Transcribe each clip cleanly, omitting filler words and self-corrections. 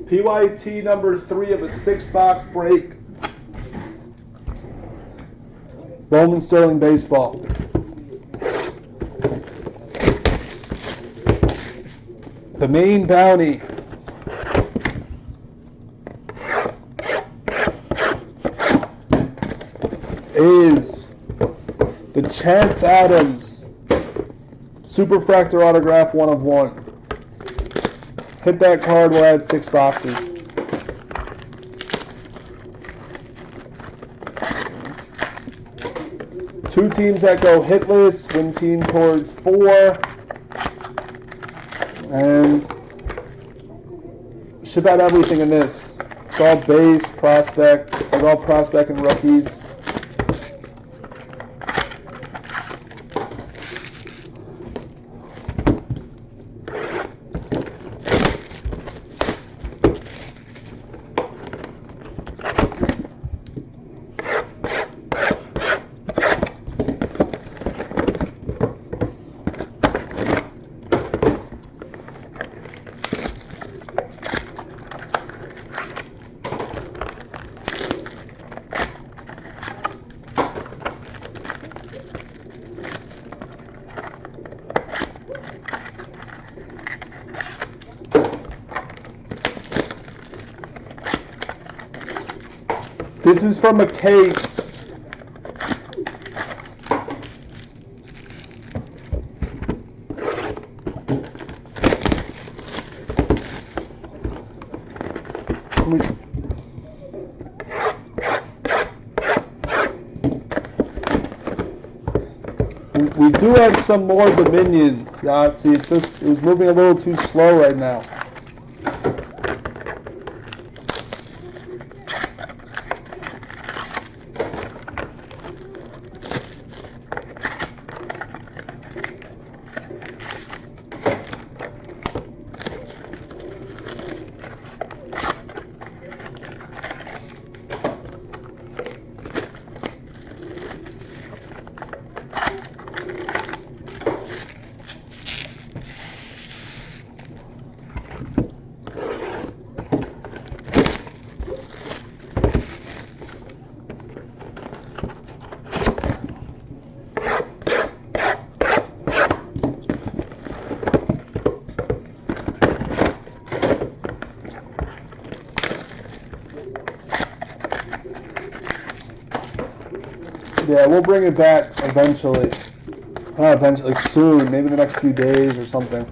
PYT number 3 of a 6-box break. Bowman Sterling Baseball. The main bounty is the Chance Adams Superfractor Autograph 1 of 1. Hit that card, we'll add 6 boxes. Two teams that go hitless, win team towards 4. And ship out everything in this. It's all base, prospect, it's like all prospect and rookies. This is from a case. We do have some more Dominion. See, it was moving a little too slow right now. Yeah, we'll bring it back eventually. Not eventually, like soon, maybe the next few days or something.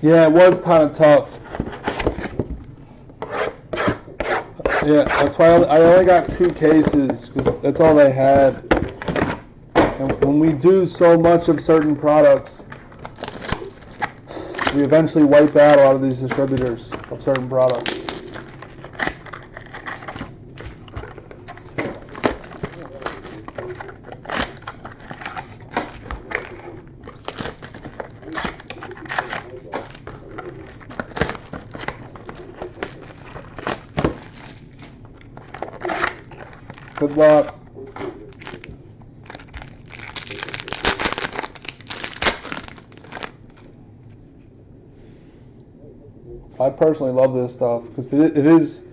Yeah, it was kind of tough. Yeah, that's why I only got 2 cases, because that's all they had. And when we do so much of certain products, we eventually wipe out a lot of these distributors of certain products. Good luck. I personally love this stuff because it is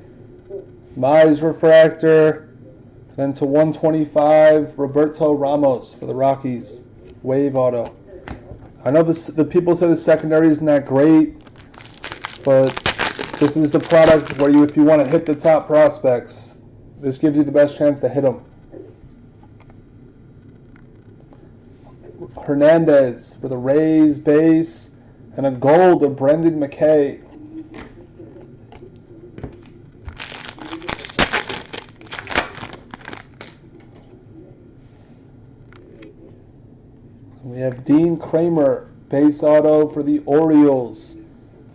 Mize Refractor, then to 125 Roberto Ramos for the Rockies. Wave Auto. I know the people say the secondary isn't that great, but this is the product where if you want to hit the top prospects, this gives you the best chance to hit them. Hernandez for the Rays base, and a gold of Brendan McKay. We have Dean Kramer, base auto for the Orioles.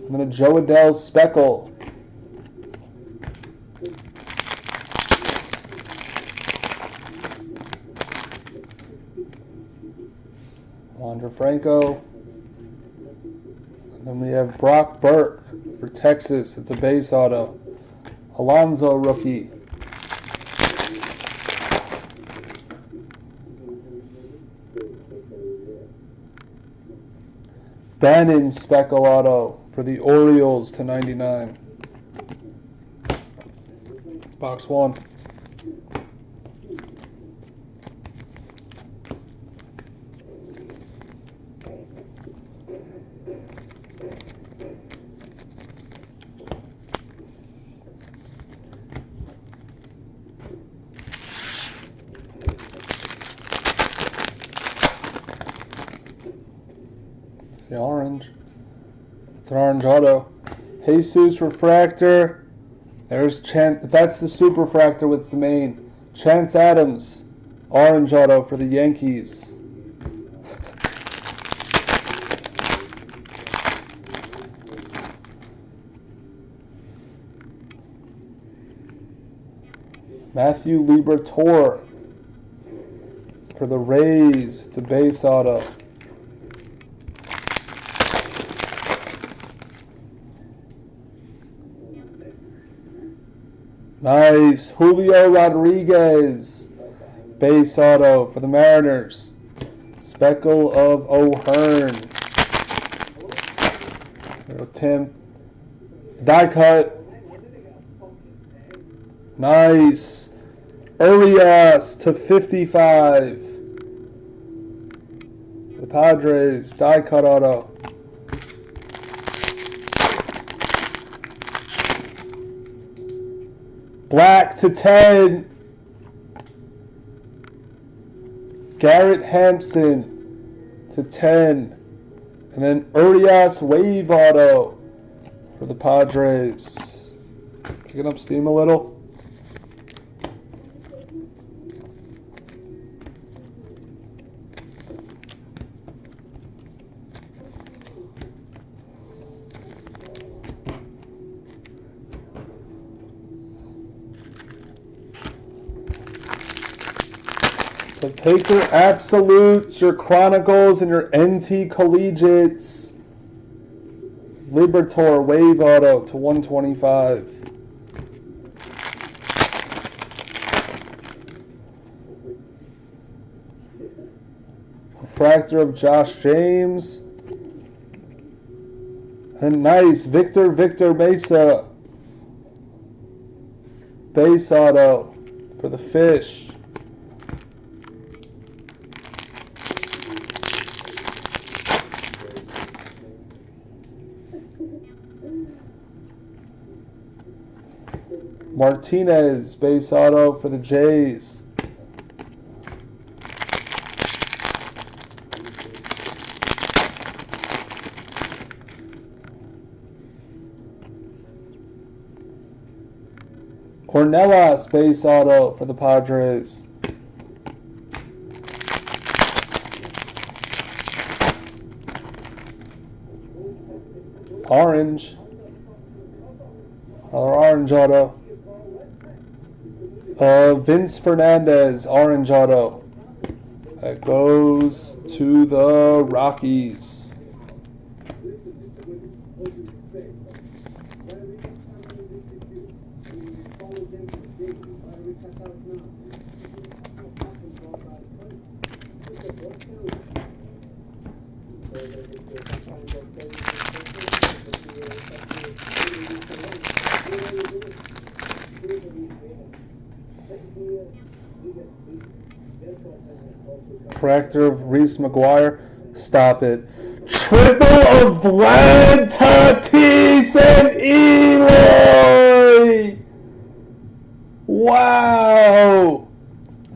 And then a Joe Adele speckle. Wander Franco. And then we have Brock Burke for Texas. It's a base auto. Alonso rookie. Bannon speckle auto for the Orioles to 99. It's box one. The orange. It's an orange auto. Jesus refractor. There's Chance. That's the super refractor. What's the main? Chance Adams, orange auto for the Yankees. Matthew Liberatore for the Rays. It's a base auto. Nice. Julio Rodriguez, base auto for the Mariners. Speckle of O'Hearn. There go Tim. Die cut. Nice. Urias to 55. The Padres, die cut auto. Black to 10. Garrett Hampson to 10. And then Urias wave auto for the Padres. Picking up steam a little. So take your absolutes, your chronicles, and your NT collegiates. Liberatore wave auto to 125. Refractor of Josh James. And nice, Victor Mesa. Base auto for the Fish. Martinez, base auto for the Jays. Ornelas, base auto for the Padres. Orange. Another orange auto. Vince Fernandez, orange auto. That goes to the Rockies. Refractor of Reese McGuire. Stop it. Triple of Vlad Tatis and Eloy! Wow!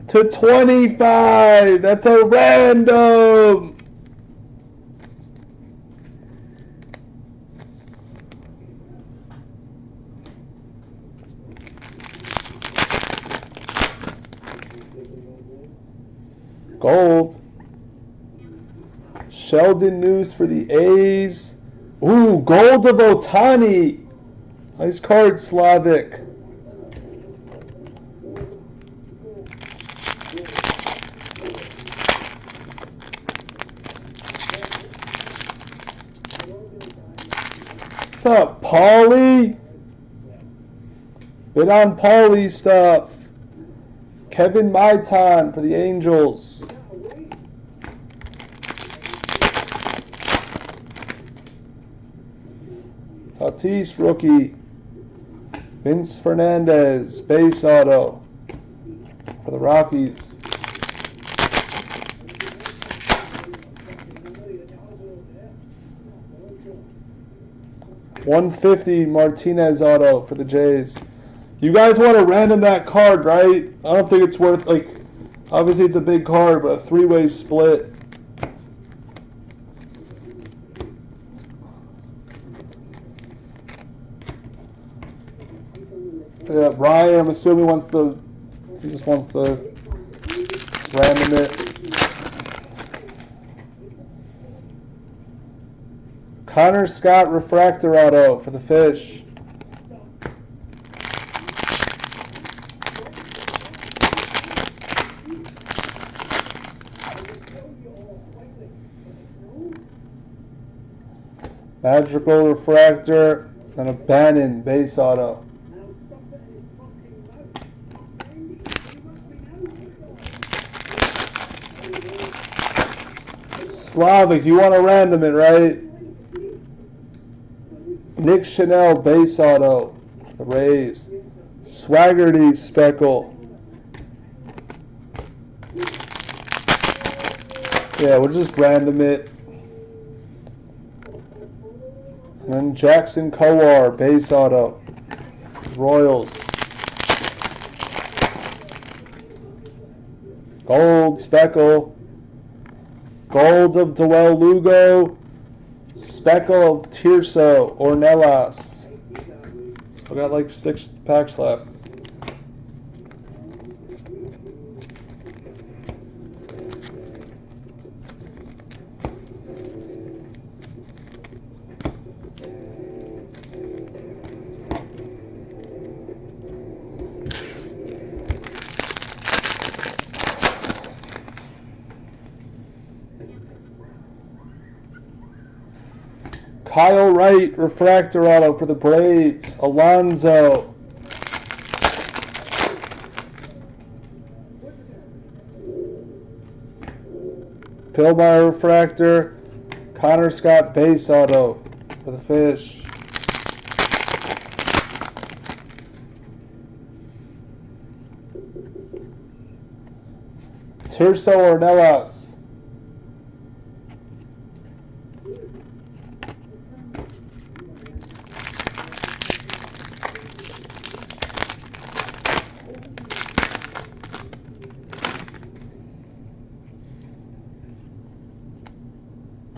To 25! That's a random! Gold. Sheldon News for the A's. Ooh, gold of Ohtani. Nice card, Slavic. What's up, Paulie? Bit on Paulie stuff. Kevin Maitan for the Angels. Tatis rookie. Vince Fernandez base auto for the Rockies. $150 Martinez auto for the Jays. You guys want to random that card, right? I don't think it's worth, like, obviously it's a big card, but a three-way split. Yeah, Ryan, I'm assuming he just wants the random it. Connor Scott refractor auto for the Fish. Magical refractor and a Bannon base auto. Slavic, you want to random it, right? Nick Chanel base auto, the Rays. Swaggerty speckle. Yeah, we'll just random it. And then Jackson Kowar base auto, Royals. Gold speckle. Gold of Dewell Lugo. Speckle of Tirso Ornelas. Still got like 6 packs left. Kyle Wright, refractor auto for the Braves. Alonzo. Pillmeyer refractor. Connor Scott base auto for the Fish. Tirso Ornelas.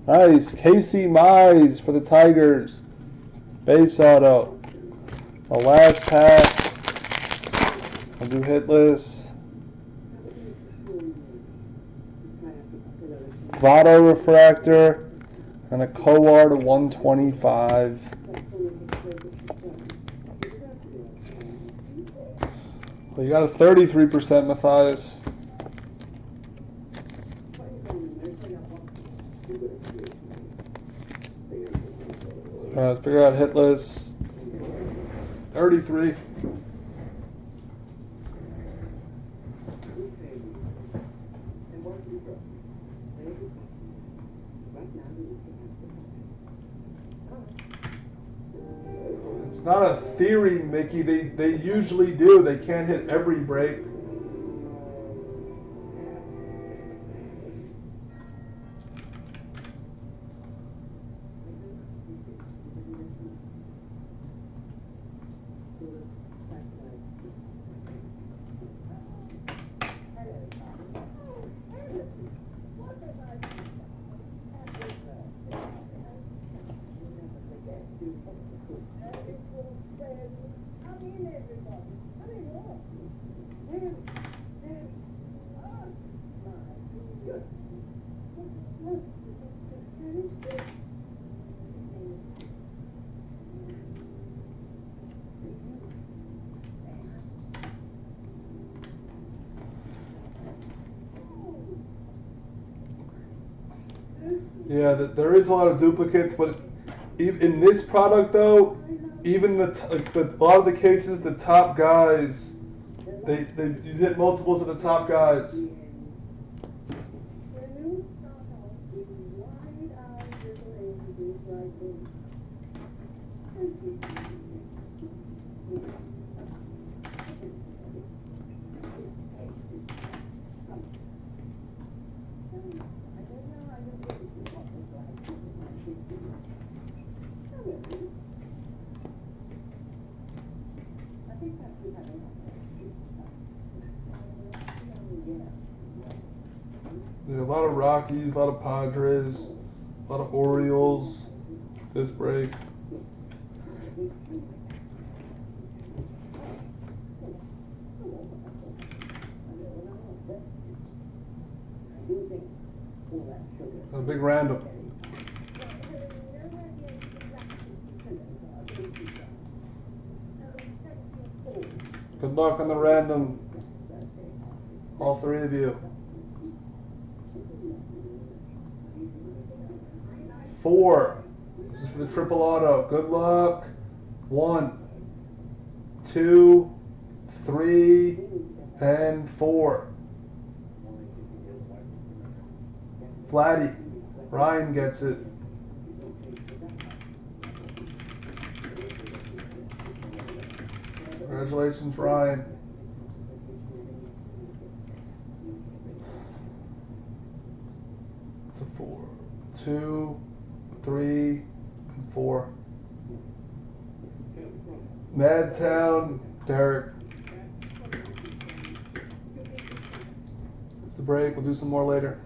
Nice. Casey Mize for the Tigers. Base auto. The last pack. I'll do hitless. Votto refractor. And a Kowar to 125. Well, you got a 33%, Matthias. Let's figure out hitless. 33. It's not a theory, Mickey. They usually do. They can't hit every break. Yeah, there is a lot of duplicates, but in this product though, even a lot of the cases, the top guys, you hit multiples of the top guys. There are a lot of Rockies, a lot of Padres, a lot of Orioles. This break. A big random. Good luck on the random, all three of you. 4. This is for the triple auto. Good luck. 1, 2, 3, and 4. Flatty. Ryan gets it. Congratulations, Ryan. It's a 4, 2, 3, and 4. Madtown, Derek. It's the break. We'll do some more later.